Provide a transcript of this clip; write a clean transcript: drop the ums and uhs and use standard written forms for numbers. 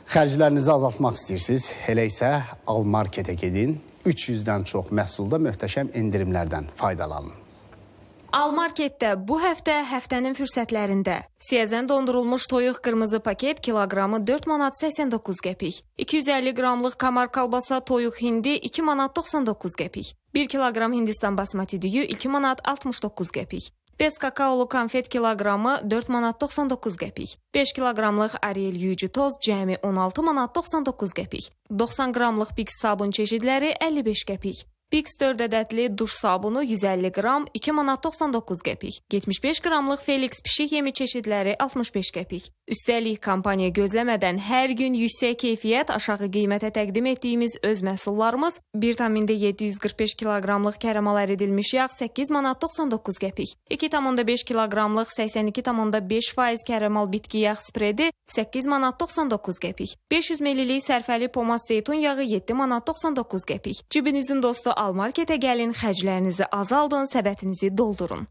Xərclərinizi azaltmaq istəyirsiniz, elə isə Almarketə gedin, 300-dən çox məhsulda möhtəşəm endirimlərdən faydalanın. Almarketdə bu həftənin fürsətlərində siyəzən dondurulmuş toyuq qırmızı paket kiloqramı 4 manat 89 qəpik, 250 qramlıq kamar kalbasa toyuq hindi 2 manat 99 qəpik, 1 kiloqram Hindistan basmati düyü 2 manat 69 qəpik, bez kakaolu konfet kiloqramı 4 manat 99 qəpik, 5 kiloqramlıq Ariel yuyucu toz cəmi 16 manat 99 qəpik, 90 qramlıq Bix sabun çeşidləri 55 qəpik. Bix 4 ədədli duş sabunu 150 qram 2 manat 99 qəpik. 75 qramlıq Felix pişik yemi çeşidləri 65 qəpik. Üstəlik kampaniya gözləmədən hər gün yüksək keyfiyyət, aşağı qiymətə təqdim etdiyimiz öz məhsullarımız 1 tamində 745 kiloqramlıq karamal əridilmiş yağ 8 manat 99 qəpik. 2,5 kiloqramlıq 82,5% karamal bitki yağ spredi 8 manat 99 qəpik. 500 ml sərfəli pomaz zeytun yağı 7 manat 99 qəpik. Cibinizin dostu Almarketə gəlin, xərclərinizi azaldın, səbətinizi doldurun.